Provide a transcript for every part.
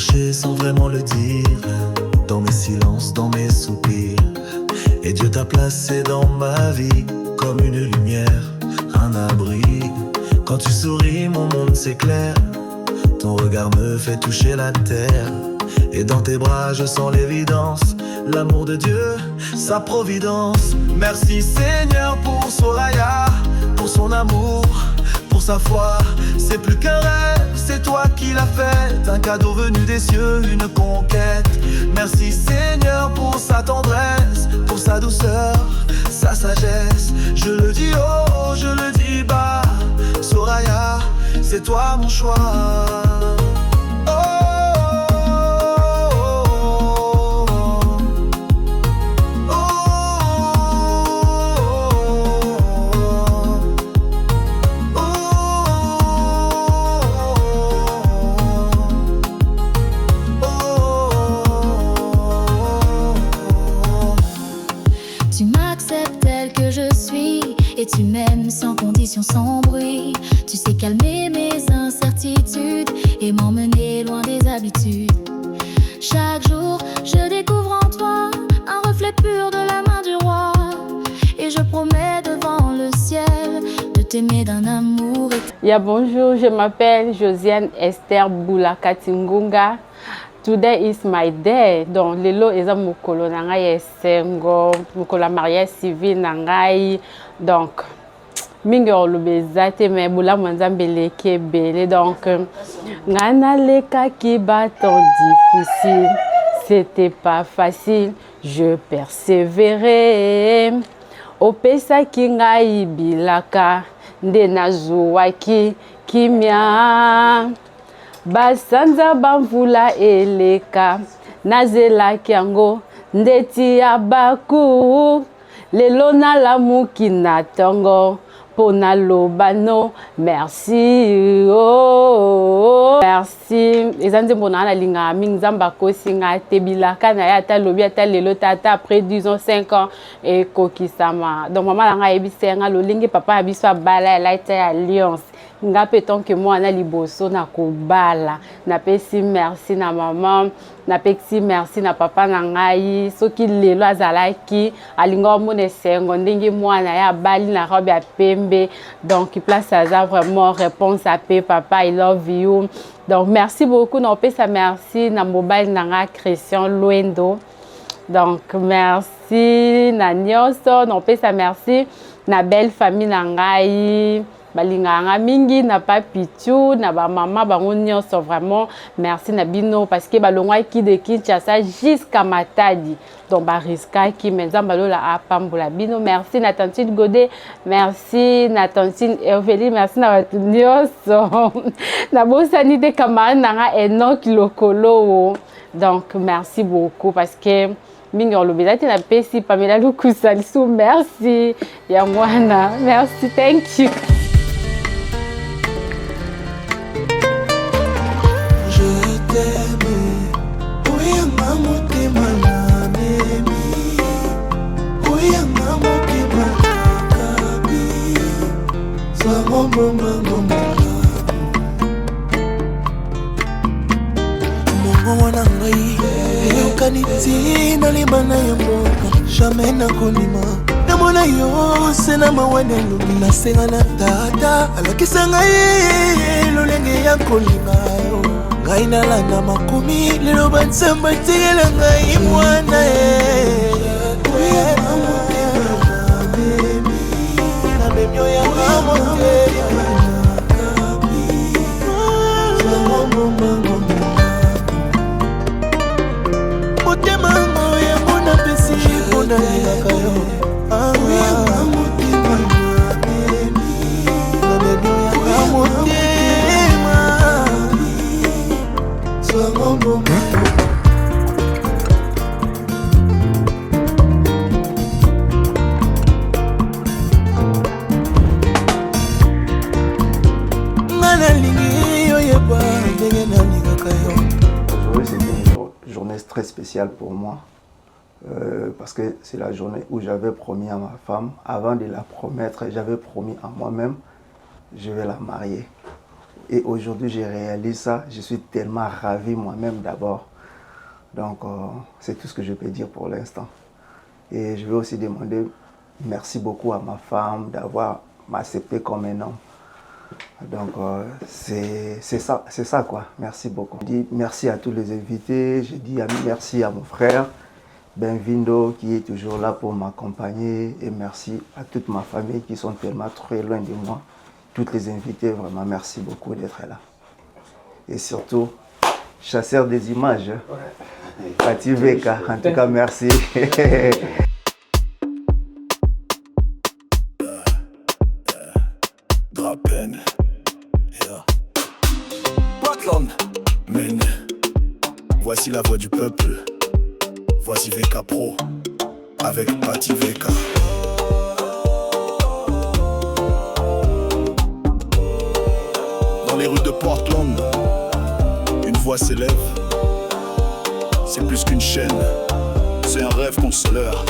cherché sans vraiment le dire, dans mes silences, dans mes soupirs. Et Dieu t'a placé dans ma vie comme une lumière, un abri. Quand tu souris, mon monde s'éclaire. Ton regard me fait toucher la terre. Et dans tes bras, je sens l'évidence, l'amour de Dieu, sa providence. Merci Seigneur pour Soraya, pour son amour, pour sa foi. C'est plus qu'un rêve, c'est toi qui l'as fait. Un cadeau venu des cieux, une conquête. Merci Seigneur pour sa tendresse, pour sa douceur, sa sagesse. Je le dis haut, je le dis bas, Soraya, c'est toi mon choix. Et tu m'aimes sans condition, sans bruit. Tu sais calmer mes incertitudes et m'emmener loin des habitudes. Chaque jour, je découvre en toi un reflet pur de la main du roi. Et je promets devant le ciel de t'aimer d'un amour. Yeah, bonjour, je m'appelle Josiane Esther Boulakatingunga. Today is my day. Donc, lelo eza mukolo na ngai esengo, mukolo mariage civil na ngai. Donc, mingi olobeza te me bula mwanzambe leki ebele. Donc, ngana leka ki baton difficile. C'était pas facile, je persévérais. Opesa ki ngai bilaka, nde nazuwaki kimia. Basanza bamvula eleka, nazelaki yango ndeti ya baku. Lelo nalamuki na tongo, pona lobano, merci oh. Merci, ezanze mbona na linga mingi nzamba kosi nga tebilaka na ya ta lobi ata lelo tata après 10 ans 5 ans et kokisama. Donc maman la nga ebisenga lolingi papa abiso abala la ita ya alliance. Nga peton que moi na liboso na kobala. Na pesi merci na maman, na pesi merci na papa na ngai. Soki lelo azalaki alinga mone sengo ndingi mwana ya bali na robe ya pembe. Donc il place ça vraiment réponse à paix papa I love you. Donc merci beaucoup na pesa merci na mobile na nga Christian Luendo. Donc merci na nyoso na pesa merci na belle famille na ngai. Balinganga mingi na papichu na ba mama bango nyonso vraiment merci na bino parce que balongwa ki de Kinshasa jusqu'à Matadi donc ba riska ki menzamba lola apambola bino merci na tantine Godé merci na tantine Evely merci na batu nyonso na bosani de camarade na Enoch Lokolo donc merci beaucoup parce que mingi olobela te na pesi Pamela Lukusa lisu merci ya mwana merci thank you. Jamais na konima namona yo sena mawane lubi na senga na tata alakisa ngai lolenge ya kolinga yo ngai nalanda makomi lelo bansamba tigela ngai mwana namemyo ya mamote Très spécial pour moi parce que c'est la journée où j'avais promis à ma femme, avant de la promettre, j'avais promis à moi-même, je vais la marier. Et aujourd'hui, j'ai réalisé ça. Je suis tellement ravi moi-même d'abord. Donc, c'est tout ce que je peux dire pour l'instant. Et je vais aussi demander merci beaucoup à ma femme d'avoir m'accepté comme un homme. Donc, c'est ça quoi. Merci beaucoup. Je dis merci à tous les invités. Je dis merci à mon frère Benvindo qui est toujours là pour m'accompagner. Et merci à toute ma famille qui sont tellement très loin de moi. Toutes les invités, vraiment, merci beaucoup d'être là. Et surtout, chasseur des images, Pati Veka, en tout cas, merci. Drapen, yeah. Portland, men. Voici la voix du peuple. Voici Veka Pro avec Pati Veka. Dans les rues de Portland, une voix s'élève. C'est plus qu'une chaîne, c'est un rêve qu'on se leurre.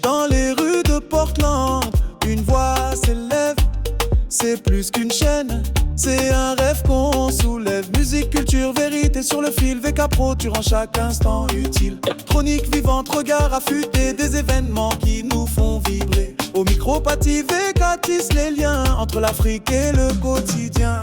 Dans les rues de Portland, une voix s'élève. C'est plus qu'une chaîne, c'est un rêve qu'on soulève. Musique, culture, vérité sur le fil. Veka Pro, tu rends chaque instant utile. Chronique vivante, regard affûté des événements qui nous font vibrer. Au micro, Pati Veka tisse les liens entre l'Afrique et le quotidien.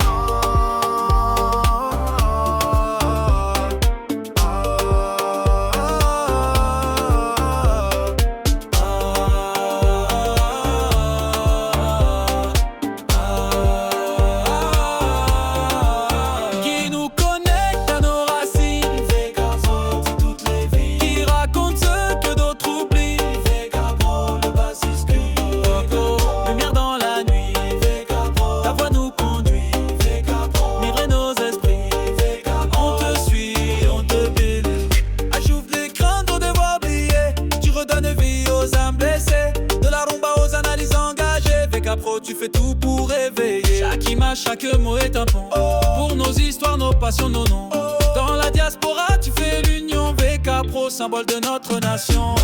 Tu fais tout pour réveiller. Chaque image, chaque mot est un pont. Pour nos histoires, nos passions, nos noms. Dans la diaspora, tu fais l'union. Veka Pro, symbole de notre nation.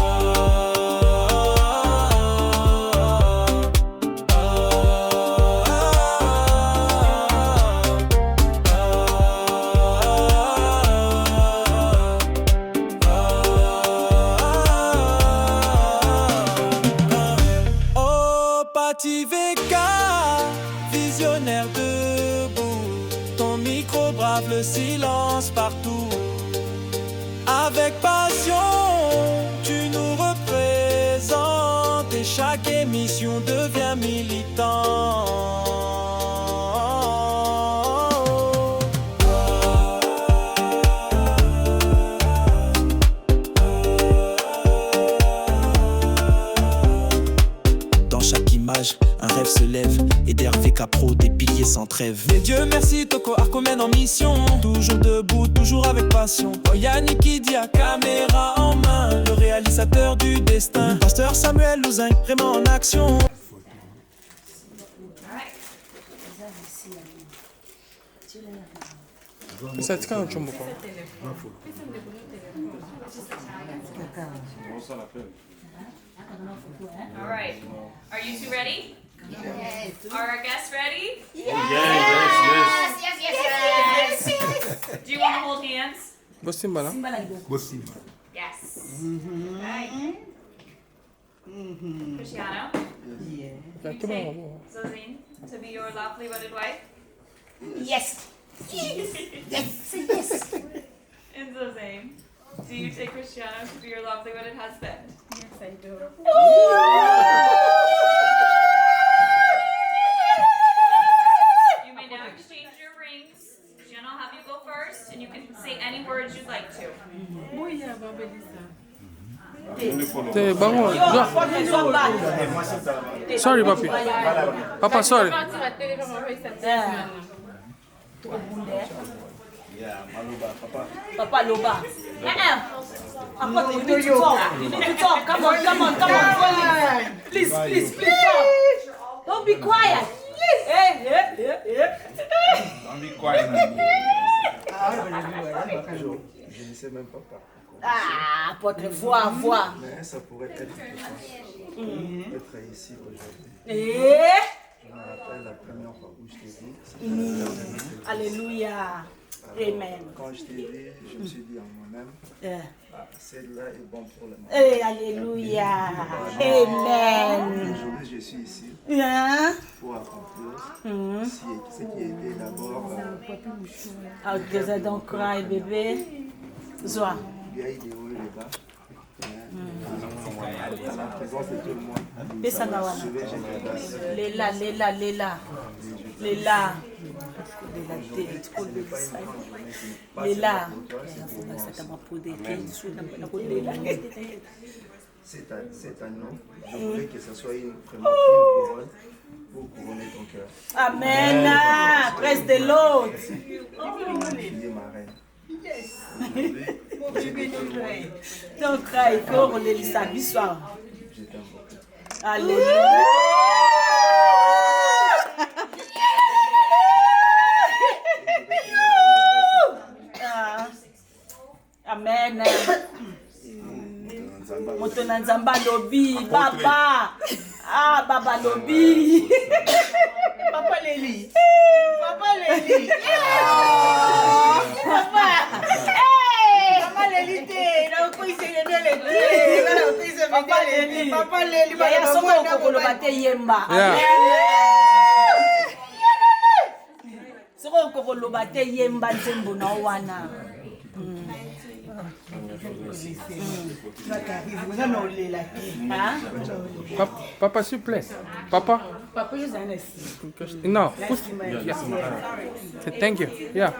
Pati Veka, visionnaire debout. Ton micro brave le silence partout. Avec passion, tu nous représentes. Et chaque émission devient militant. Un rêve se lève et derrière Veka Pro des piliers sans trêve. Et Dieu merci, Toko Arcomen en mission. Toujours debout, toujours avec passion. Yannick Idia, caméra en main. Le réalisateur du destin. Pasteur Samuel Louzin, vraiment en action. All right. Are you two ready? Yes. Are our guests ready? Yes. Yes. Do you want to hold hands? Yes. Okay. Cristiano? Yeah. You take Zozine to be your lawfully wedded wife? Yes. Yes. And Zozine, do you take Cristiano to be your lawfully wedded husband? Yes, I do. You may now exchange your rings. Cristiano, I'll have you go first, and you can say any words you'd like to. Sorry, papi. Papa, sorry. Papa Loba. Papa, you need to talk. You need to talk. Come on. Please talk. Don't be quiet. Hey. Don't be quiet, man. Je ne sais même pas par quoi. Ah, apôtre, vois. Mais ça pourrait être quelque chose. Être ici aujourd'hui. Et Je me rappelle la première fois où je t'ai vu. Alléluia. Amen. Quand je t'ai vu, je me suis dit en moi-même, celle-là est bonne pour le monde. Eh, alléluia. Amen. Aujourd'hui, je suis ici Hein? pour accomplir ce qui a été d'abord Ah, Dieu a donc cry, bébé. Zoa. il y a eu des hauts et des bas. À la présence de tout le monde, Pesa na wana. je vais jeter grâce. Lela. Cet anneau, je voudrais que ce soit vraiment une couronne pour couronner ton cœur. Amen. Presse de l'autre. Tu es ma reine. Donc, cry, pour les bissoir. Je t'aime beaucoup. Alléluia. Amen. Moto na nzamba lobi, baba. Ah, baba lobi. Papa Leli. Papa. Papa Leli te, na kuise ndele te. Papa Leli. Ya soko kokolo bate yemba. Soko kokolo bate yemba nzembo na wana. Papa, s'il te plaît. Papa? Papa, je sais. Non. Yes. Thank you. Yeah.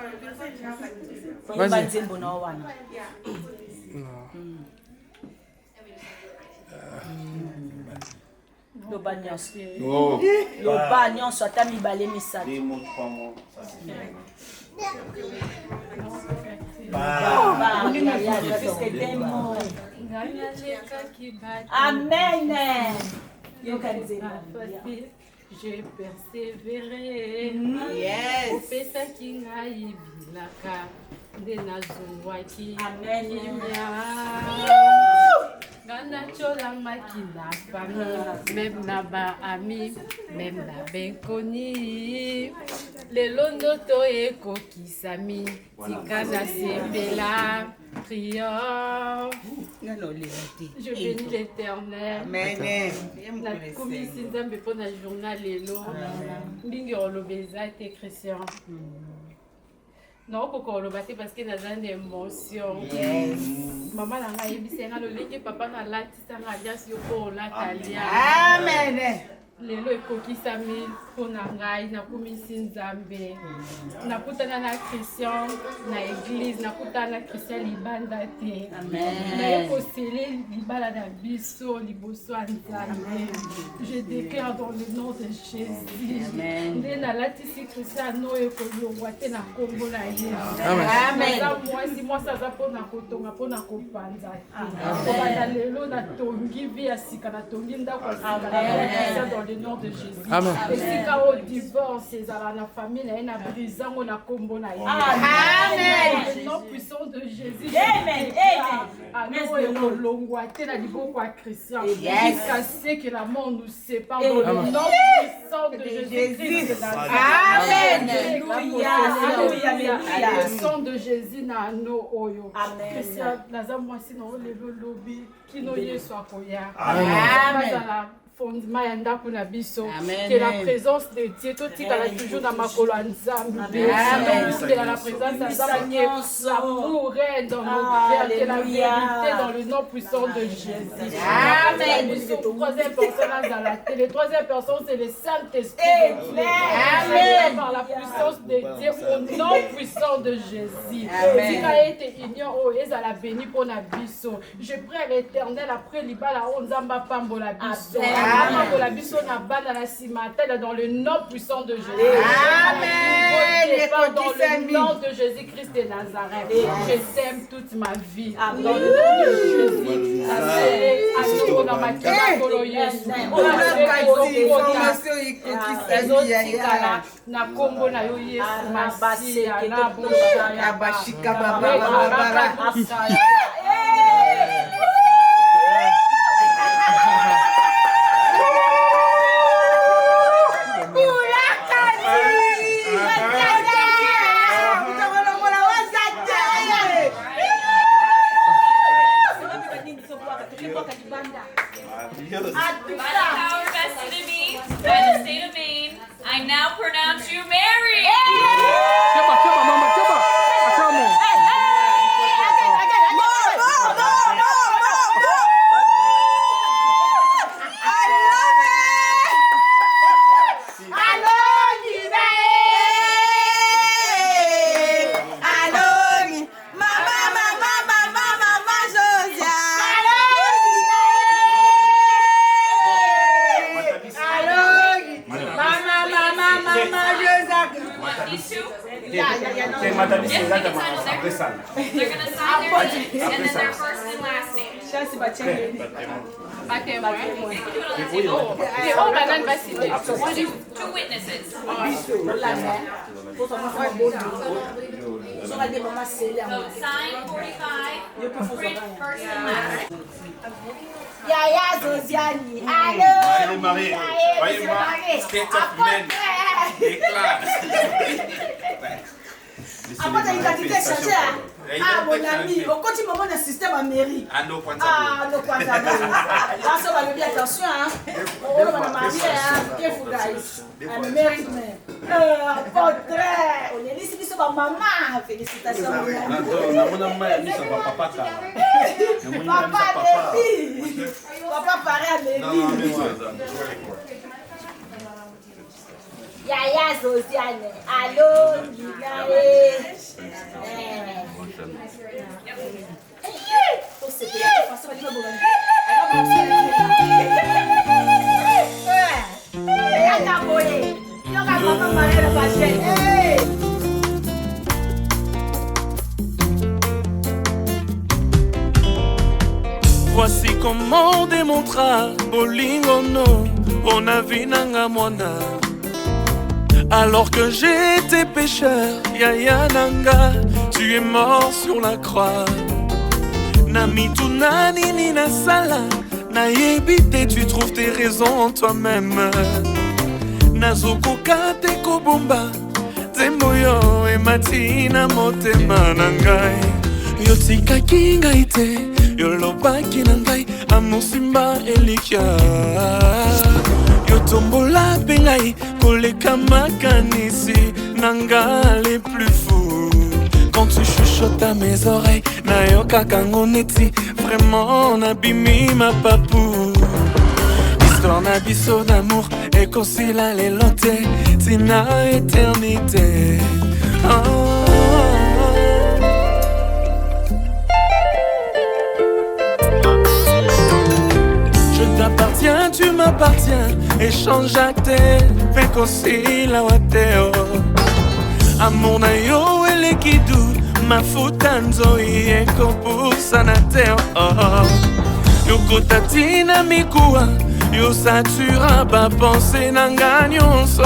Vas-y. Nzembo na wana. Loba nyonso ata mibale misato. Amen. J'ai persévéré. Yes. Opesaki ngai bilaka nde nazongwaki. Amen. Gana cholamaki na famille, même na ba ami, même na benkoni. Lelo ndoto ekokisami, tika nasepela, triomphe. Je bénis l'Éternel. Amen. Nakumisi Nzambe mpo na journal lelo. Mbingi olobeza te Christian. Non, pourquoi le battre parce que dans une émotion. Yes. Maman n'a pas yébissé, n'a le lait papa n'a la tisse n'a rien sur pour la talia. Amen. Lelo ekoki sami pona ngai na kumisi Nzambe. Na kutana na Christian na église, na kutana na Christian libanda te. Amen. Na ekosele libala na biso liboso Nzambe. Je déclare dans le nom de Jésus. Amen. Nde na latisi Christian no ekolongwa te na kombo na ye. Amen. Moi ça za pona kotonga pona kopanza te. Obanda lelo na tongi vi ya sika na tongi ndako sika na le nom de Jésus. Amen. Et si quand au divorce, c'est à la famille, il y a une brisant, on a combo. Amen. Le nom puissant de Jésus. Amen. Amen. Christian. Jusqu'à ce que la mort nous sépare dans le nom puissant de Jésus. Amen. Alléluia. Le sang de Jésus na no oyo. Amen. Christian, naza mwasi na olelo lobi kino yesu akoya. Amen. Fondement ya ndako na biso. Amen. Que la présence de Dieu totikala toujours na makolo ya Nzambe. Que la présence de Nzambe, l'amour règne dans nos cœurs, que la vérité dans le nom puissant de Jésus. Amen. Troisième personne à la télé. Les troisième personne c'est le Saint-Esprit. Amen. Par la puissance de Dieu au nom puissant de Jésus. Amen. Si tu as été ignorant, oh, et ça la béni pour la biso. Je prie à l'Éternel après l'ibala on zamba pambo la biso. Amen. Dans le nom puissant de Jésus. Amen. Dans le nom de Jésus-Christ de Nazareth. Je t'aime toute ma vie. Dans le nom de Jésus. Na kombo na yo Yesu Masia na boshaya By the power vested in me by the state of Maine, I now pronounce you married. They're gonna sign their names and then their first and last name. Two witnesses. So sign 45, print first and last. Yaya Zosiani, allô. Elle est mariée. Voyez-moi, state of men. Éclat. Après, tu as identité changée. Ah, mon ami, au côté moment de système en mairie. Ah, non, point de Ah, non, point de là, ça va bien, attention, hein. On va marier, hein. Careful, guys. I'm married man. Portrait. On est ici, c'est ma maman. Félicitations, mon ami. Papa, baby. Papa, pareil à baby. Yaya Zosiane, allô, Voici comment on démontra Bolingono, on a vu nanga mwana. Alors que j'étais pécheur, Yaya Nanga, tu es mort sur la croix. Nami tunani ni na sala, na yebite, tu trouves tes raisons en toi-même. Nazoko kate kobomba, temboyo e matina motema nangai. Yotika kingaite, yolobaki nangai, amusimba elikia. Yotombola pengai, koleka makanisi, nanga les plus fous. Quand tu chuchotes à mes oreilles, nayoka kangoneti, vraiment nabimi ma papou. Histoire nabiso d'amour, et kosila les lote, tina éternité. T'appartiens, tu m'appartiens, échange acté, fais qu'aussi la wateo. Amour na yo elekidu, mafutanzo yeko pusanateo. Yoko tatina mikua, yo satura ba pense nanga nyonso.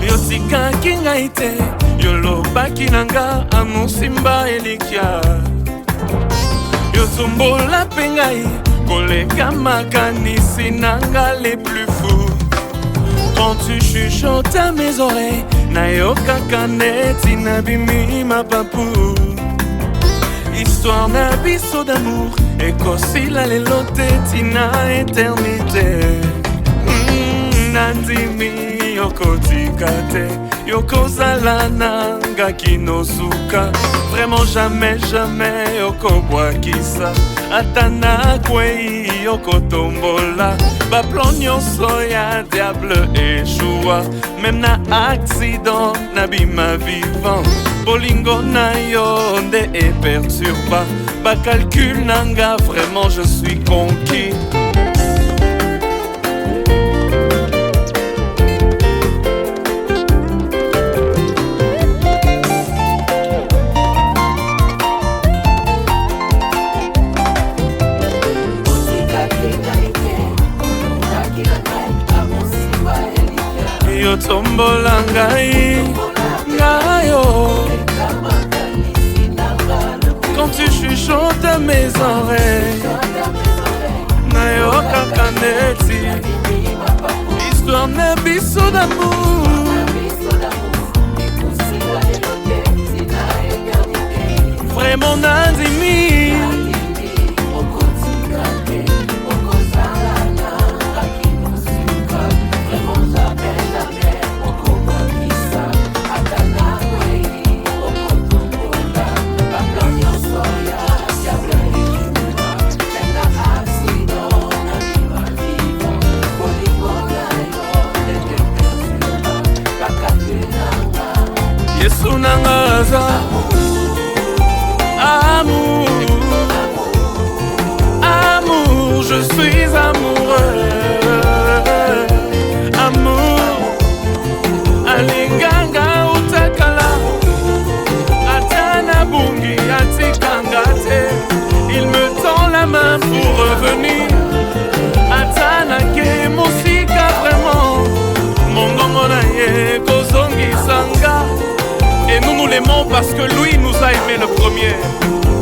Yo tika kingaite, yo lobaki nanga amour simba elikia. Yo tumbola pengai, koleka makanisi nanga les plus fous. Quand tu chuchotes à mes oreilles, nayoka kaneti nabimi ma papou. Histoire nabiso d'amour, et kosila lelote tina éternité. Nandimi yoko tikate, yoko zala nanga kinosuka. Vraiment jamais, jamais yoko boakisa. Atana kwei yoko tombola. Ba plan nyonso ya diable échoua. Même na accident nabima vivant. Bolingo na yo nde e perturba. Ba calcul nanga, vraiment je suis conquis. pambola ngai ngayo. Quand tu chuchotes à mes oreilles nayoka kaneti histoire na biso d'amour. Vraiment nandimi Yesu nangaza amour, amour, je suis amoureux. Amour, alinganga utakala atana bungi atikangate. Il me tend la main pour revenir. Atana ke musika vraiment. Mongongo na ye kozongi sanga. Et nous l'aimons parce que lui nous a aimés le premier.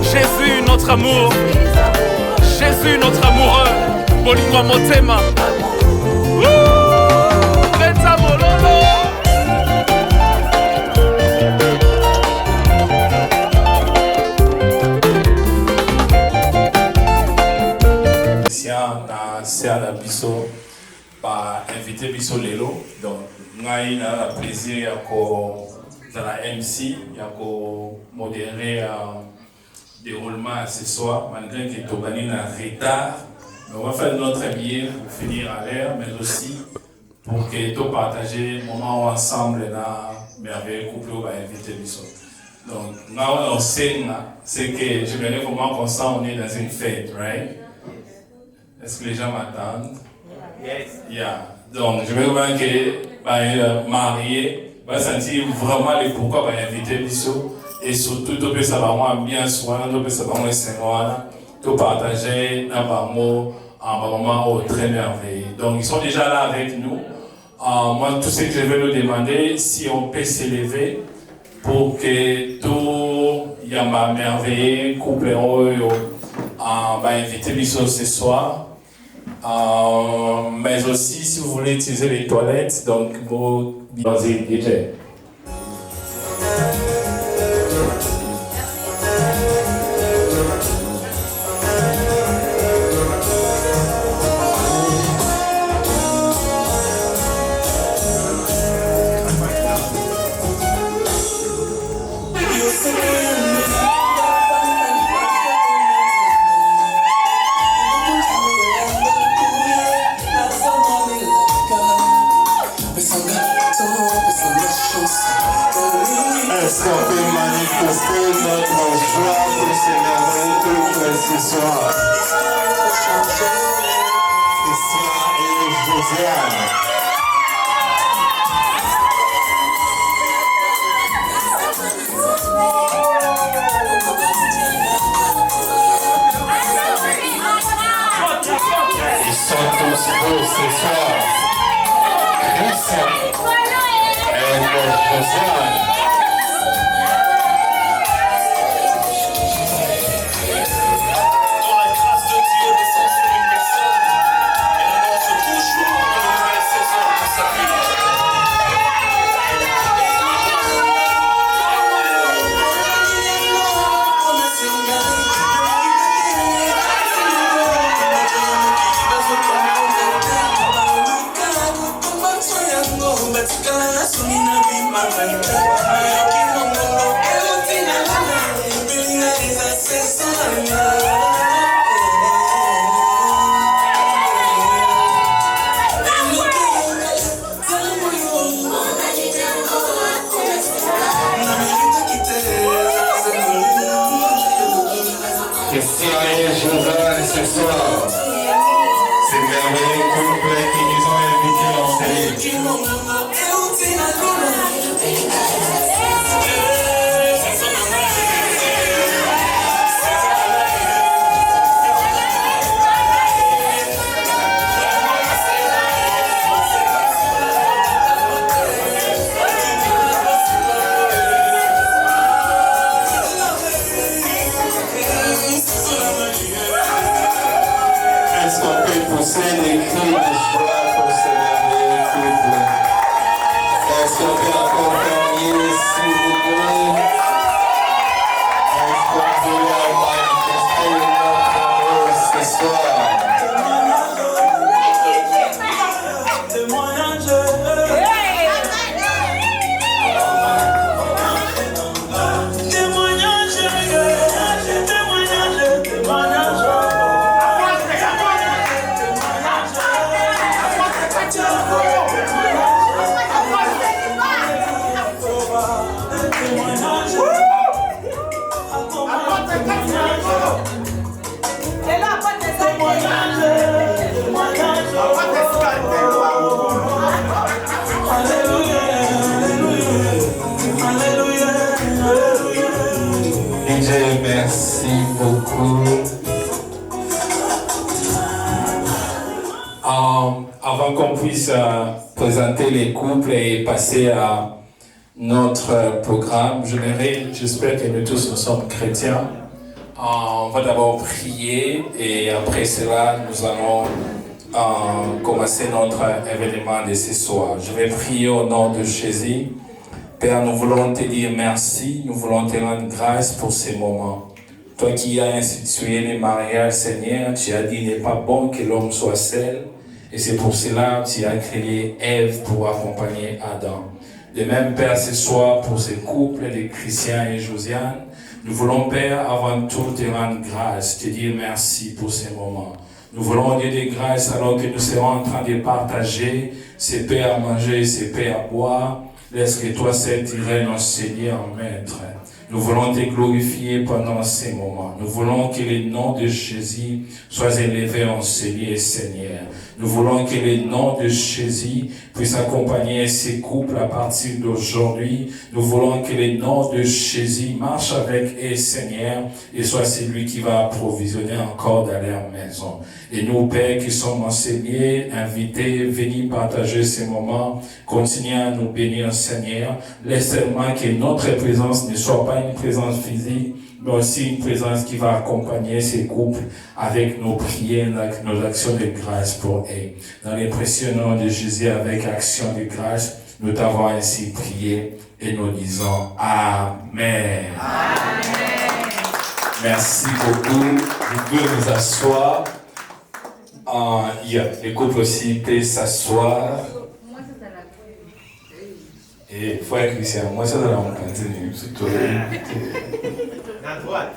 Jésus notre amour, Jésus notre amoureux. Bolingo motema. Beta mololo. Na serre biso ba invité biso lelo donc ngai na plaisir ya ko dans la MC ya ko modérer déroulement ce soir malgré que tokani na retard mais on va faire notre mieux pour finir à l'heure mais aussi pour que to partager moment ensemble na merveilleux couple ba invité biso donc là on sait c'est que j'aimerais vraiment qu'on sent on est dans une fête right. Est-ce que les gens m'attendent? Yes. Yeah. Donc, je vais vous dire que marié va sentir vraiment le pourquoi va inviter Bissot et surtout tout peut savoir bien soin, tout peut savoir tout partager un mot en moment très merveilleux. Donc, ils sont déjà là avec nous. Moi, tout ce que je vais nous demander, si on peut s'élever pour que tout yamba merveilleux couple va inviter Bissot ce soir. Mais aussi si vous voulez utiliser les toilettes, donc vous DJ. Est-ce qu'on peut manifester notre joie pour ces merveilleux couples ce soir? Christian et Josiane. Ils sont tous beaux ce soir. Christian et Josiane. Christian et Josiane ce soir, ces merveilleux couples qui nous ont invités en série. poussez des cris de joie pour ce merveilleux couple. Est-ce qu'on peut encore gagner, s'il vous plaît? Est-ce qu'on peut manifester notre amour ce soir? Merci beaucoup. Avant qu'on puisse présenter les couples et passer à notre programme, j'espère que nous tous nous sommes chrétiens. On va d'abord prier et après cela, nous allons commencer notre événement de ce soir. Je vais prier au nom de Jésus. Père, nous voulons te dire merci, nous voulons te rendre grâce pour ces moments. Toi qui as institué les mariages, Seigneur, tu as dit qu'il n'est pas bon que l'homme soit seul. Et c'est pour cela que tu as créé Ève pour accompagner Adam. De même, Père, ce soir, pour ce couple de Christian et Josiane, nous voulons, Père, avant tout te rendre grâce, te dire merci pour ces moments. Nous voulons dire des grâces alors que nous serons en train de partager ces paix à manger, ces paix à boire. Laisse que toi, Saint-Irène, notre Seigneur, Maître. Nous voulons te glorifier pendant ces moments. Nous voulons que le nom de Jésus soit élevé en Seigneur et Seigneur. Nous voulons que le nom de Jésus puisse accompagner ces couples à partir d'aujourd'hui. Nous voulons que le nom de Jésus marche avec eux, Seigneur, et soit celui qui va approvisionner encore dans leur maison. Et nous, Père, qui sommes enseignés, invités, venir partager ces moments, continuez à nous bénir, Seigneur. Laisse seulement que notre présence ne soit pas une présence physique, mais aussi une présence qui va accompagner ces couples avec nos prières, avec nos actions de grâce pour eux. Dans les précieux noms de Jésus, avec action de grâce, nous t'avons ainsi prié et nous disons Amen. Amen. Merci beaucoup. Vous pouvez vous asseoir. Les couples aussi peuvent s'asseoir. Et frère Christian, moi, ça dans la continue. À droite.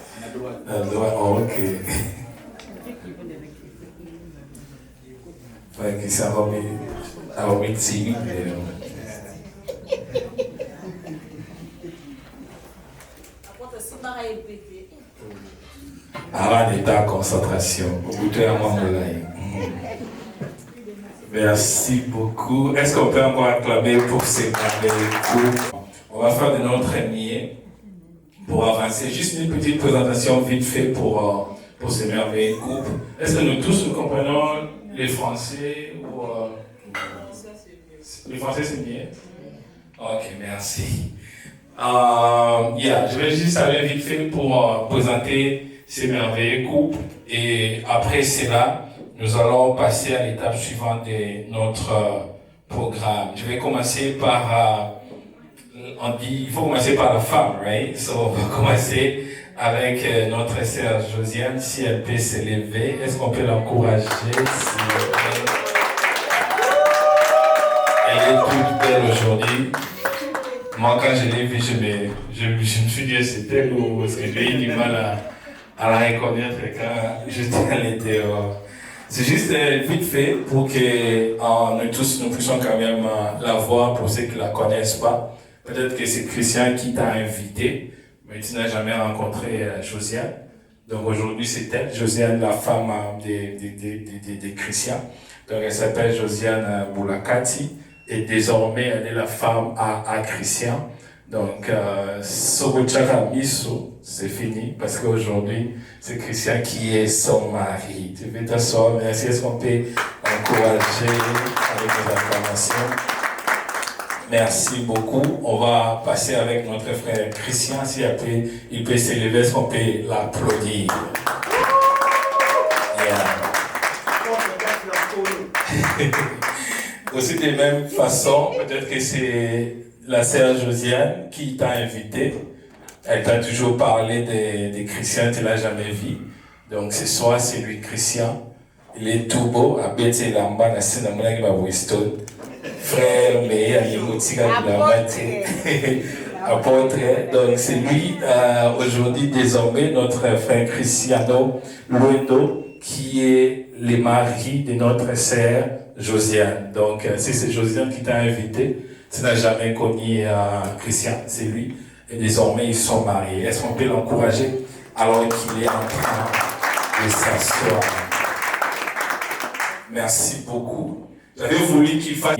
À droite, oh, ok. Frère Christian, on va mettre timide. Avant d'état de concentration, au bout de un moment de l'aïe. Merci beaucoup. Est-ce qu'on peut encore acclamer pour ces merveilleux couples? On va faire de notre mieux pour avancer. Juste une petite présentation vite fait pour ces merveilleux couples. Est-ce que nous tous nous comprenons les Français ou les Français c'est mieux? Ok, merci. Je vais juste aller vite fait pour présenter ces merveilleux couples et après cela, nous allons passer à l'étape suivante de notre programme. Je vais commencer par, on dit, il faut commencer par la femme, right? So, on va commencer avec notre sœur Josiane, si elle peut s'élever. Est-ce qu'on peut l'encourager? Elle est toute belle aujourd'hui. Moi, quand je l'ai vue, je me suis dit, c'est elle ou parce que j'ai eu du mal à la reconnaître quand elle était dehors. C'est juste vite fait pour que nous tous nous puissions quand même la voir pour ceux qui ne la connaissent pas. Peut-être que c'est Christian qui t'a invité, mais tu n'as jamais rencontré Josiane. Donc aujourd'hui c'est elle, Josiane, la femme de Christian. Donc elle s'appelle Josiane Boulakati et désormais elle est la femme à Christian. Donc, Sobochaka Miso, c'est fini parce qu'aujourd'hui, c'est Christian qui est son mari. Tu veux t'asseoir, merci. Est-ce qu'on peut encourager avec les acclamations? Merci beaucoup. On va passer avec notre frère Christian. Si après, il peut s'élever, est-ce qu'on peut l'applaudir? Yeah. Aussi de même façon, peut-être que c'est la sœur Josiane qui t'a invité. Elle t'a toujours parlé des chrétiens, tu ne l'as jamais vu. Donc ce soir, c'est lui, Christian. Il est tout beau, à Betsy Lamba, à Sinamona, à Weston. Frère, mais à Yimotika, apôtre. Donc c'est lui, aujourd'hui, désormais, notre frère Cristiano Luendo, qui est le mari de notre sœur Josiane. Donc si c'est Josiane qui t'a invité, tu n'as jamais connu Christian, c'est lui. Et désormais, ils sont mariés. Est-ce qu'on peut l'encourager alors qu'il est en train de s'asseoir? Merci beaucoup. J'avais voulu qu'il fasse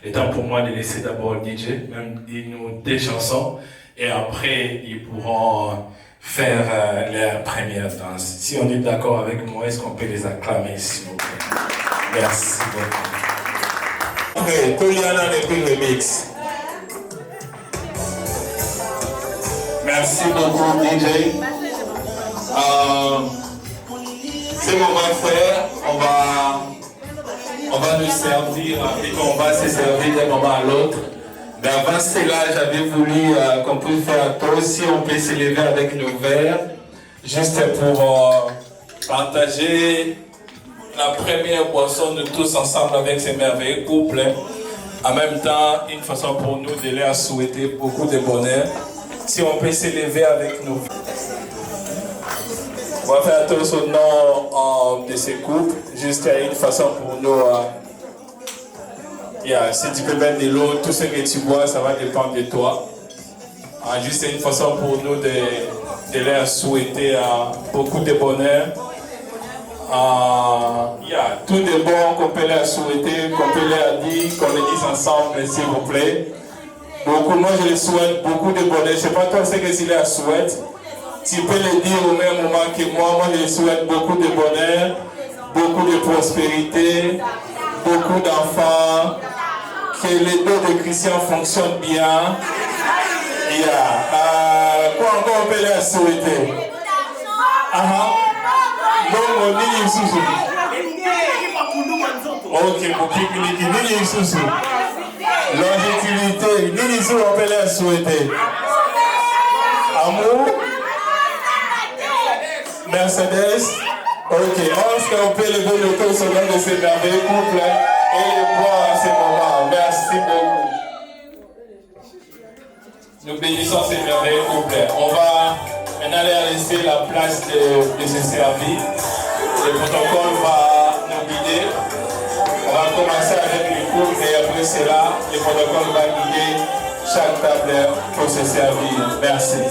le temps pour moi de laisser d'abord le DJ, même dire-nous des chansons, et après, ils pourront faire leur première danse. Si on est d'accord avec moi, est-ce qu'on peut les acclamer, s'il vous plaît? Merci beaucoup. Ok, Toliana n'est plus remix. Merci beaucoup, DJ. C'est mon grand frère. On va nous servir et on va se servir d'un moment à l'autre. Mais avant cela, j'avais voulu qu'on puisse faire un tour. Si on peut s'élever avec nos verres, juste pour partager la première boisson de tous ensemble avec ces merveilleux couples. En même temps, une façon pour nous de leur souhaiter beaucoup de bonheur. Si on peut s'élever avec nous. On va faire un tour au nom de ces couples. Juste une façon pour nous. Si tu peux mettre de l'eau, tout ce que tu bois, ça va dépendre de toi. Juste une façon pour nous de leur souhaiter beaucoup de bonheur. Tout de bon qu'on peut leur souhaiter, qu'on peut leur dire, qu'on le dise ensemble, s'il vous plaît. Beaucoup, moi je les souhaite beaucoup de bonheur. Je ne sais pas toi ce que tu leur souhaites. Tu peux le dire au même moment que moi. Moi je les souhaite beaucoup de bonheur, beaucoup de prospérité, beaucoup d'enfants, que les dos de Christian fonctionnent bien. Quoi encore on peut leur souhaiter? Non, nini isusu. Ok, pour pique-nique, nini isusu. Longévité, nini isusu on peut leur souhaiter? Amour? Mercedes? Ok, on peut lever le tour sur l'un de ces merveilleux couples et les boire à ce moment. Merci beaucoup. Nous bénissons ces merveilleux couples. On va maintenant leur laisser la place de se servir. Le protocole va nous guider. On va commencer avec les couples et après cela, le protocole va guider chaque table pour se servir. Merci.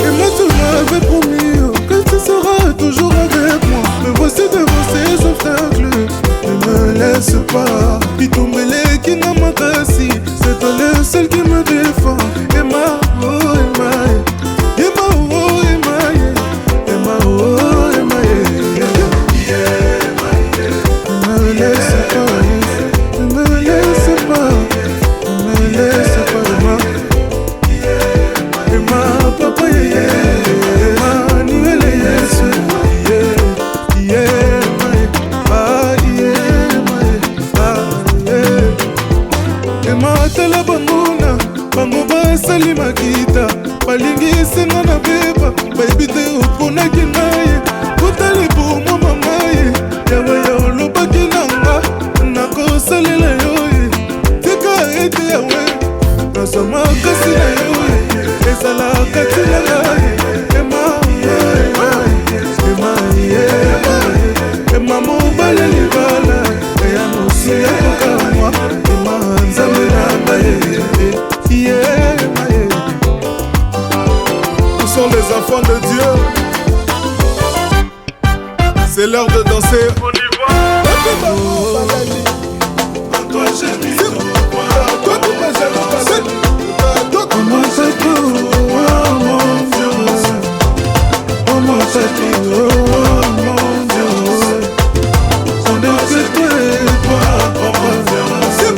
Et moi tu m'avais promis que tu seras toujours avec moi. Me voici devant ces obstacles. Ne me laisse pas. Pitombele qui n'a ma cassi. C'est toi le seul qui me défend. Emma oh Emma, Emma oh Emma, Emma basali makita balingi esenga na beba bayebi te oponaki ngai kotali bomo mama ye yawe ya olobaki nanga nakosalela yo ye tika ete yawe nazwa makasi na yo ezalaka tina ngai ema mobale libala eya mosi ya kokamwa ema nzambe na ngai Nous sommes les enfants de Dieu. C'est l'heure de danser. On y va. Toi j'ai mis toi tu m'as jamais passé. Toi comment c'est tout. Oh mon Dieu. Oh mon Dieu. Oh mon Dieu. On est c'est toi. Oh mon Dieu. C'est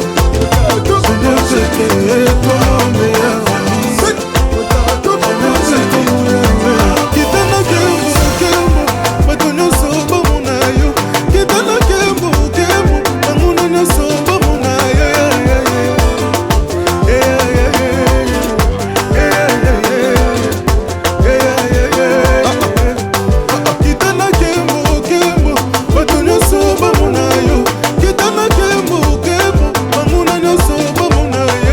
toi meilleur ami. Kitana kembo kembo, batonyo sobo munayo. Kitana kembo kembo, amuna na sobo munayo. Kitana kembo kembo, batonyo sobo munayo. Kitana kembo kembo, amuna na sobo munayo.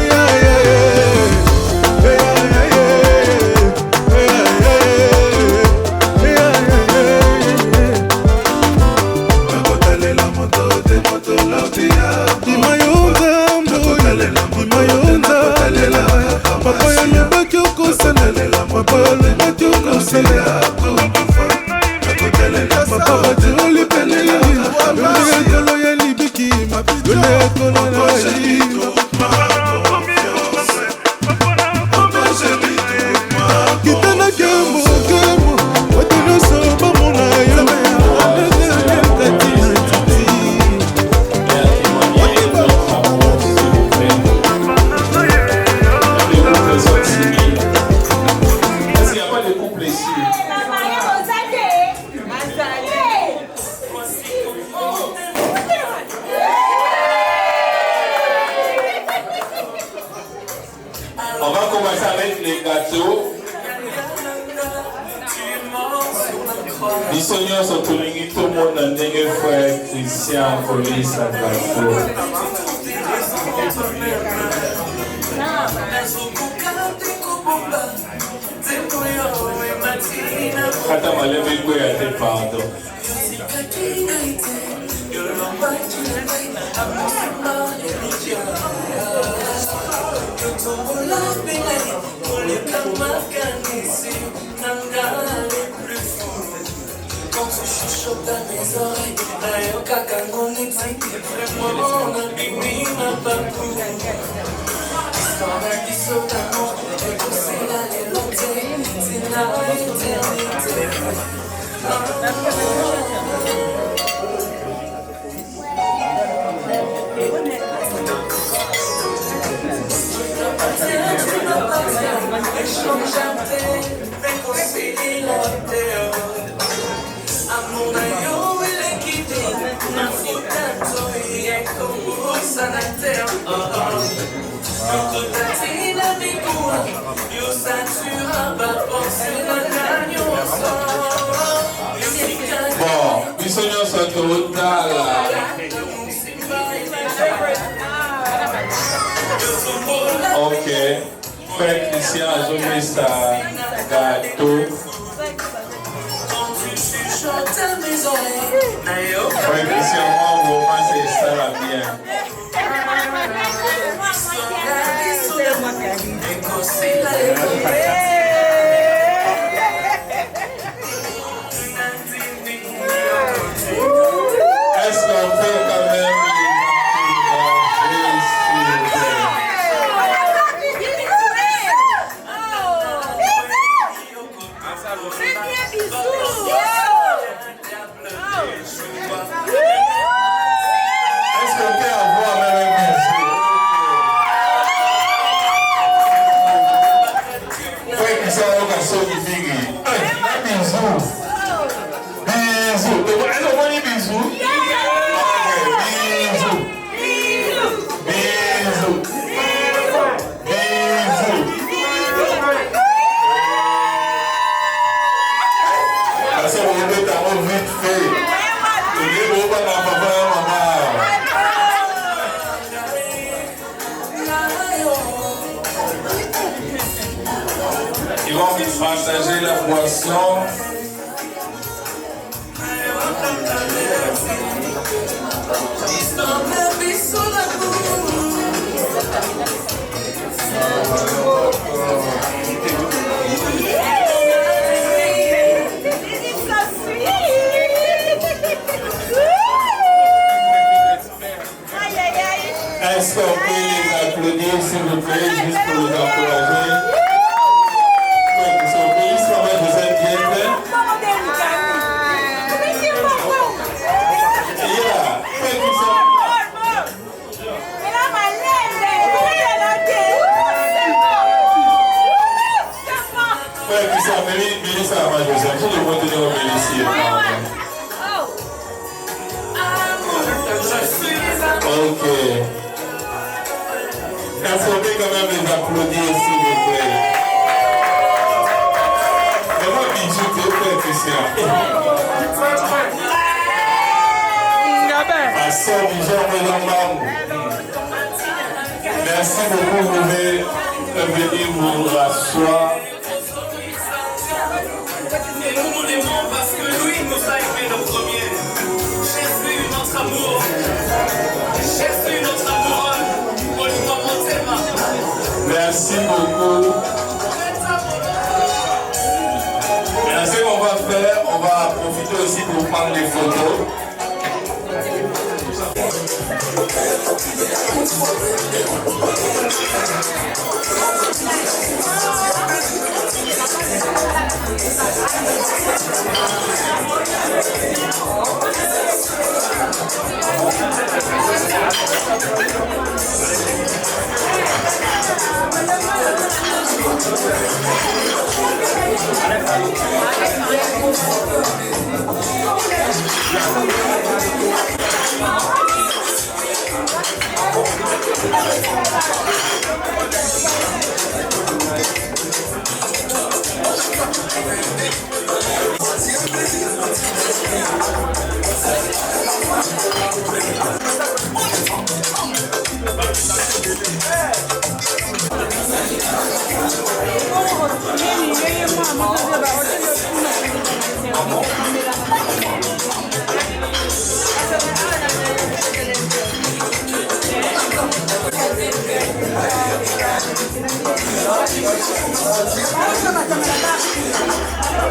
On va commencer avec les gâteaux. Les seigneurs sont tout le monde dans le frère Christian Police à gâteau. Attends, ma lèvre est à tes pardon. Quand tu chuchotes à mes oreilles, d'ailleurs caca mon éthique, vraiment on a bimi ma papou. Histoire d'un qui saute d'amour, et que c'est la légèreté, c'est la éternité. Échange à terre, réconcilie la terre. Mon aïe, il est quitté, ma fouette, il est comme ça la terre. Quand tu t'attires à mes coups, yo satura, pas penser à l'agneau Bon, les seigneurs sont trop tard là. Ok, frère Christian a joué sa gâteau. Frère Christian, moi, vraiment, c'est ça la bien. Est-ce qu'on peut quand même Est-ce qu'on peut avoir même un merci? partager la boisson. Est-ce qu'on peut les applaudir, s'il vous plaît, juste pour les encourager? Oui, son pays, ça va, vous êtes bien fait? Mélissa, tout le monde est au Ok. Est-ce qu'on peut quand même les applaudir, s'il vous plaît? Vraiment, Bijou, t'es très Christian. À son merci beaucoup, vous pouvez venir vous rasseoir. Nous l'aimons parce que lui nous a aimés le premier. Jésus, notre amour. Jésus, notre amour. Merci beaucoup. Et ce qu'on va faire, on va profiter aussi pour prendre des photos.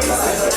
Merci.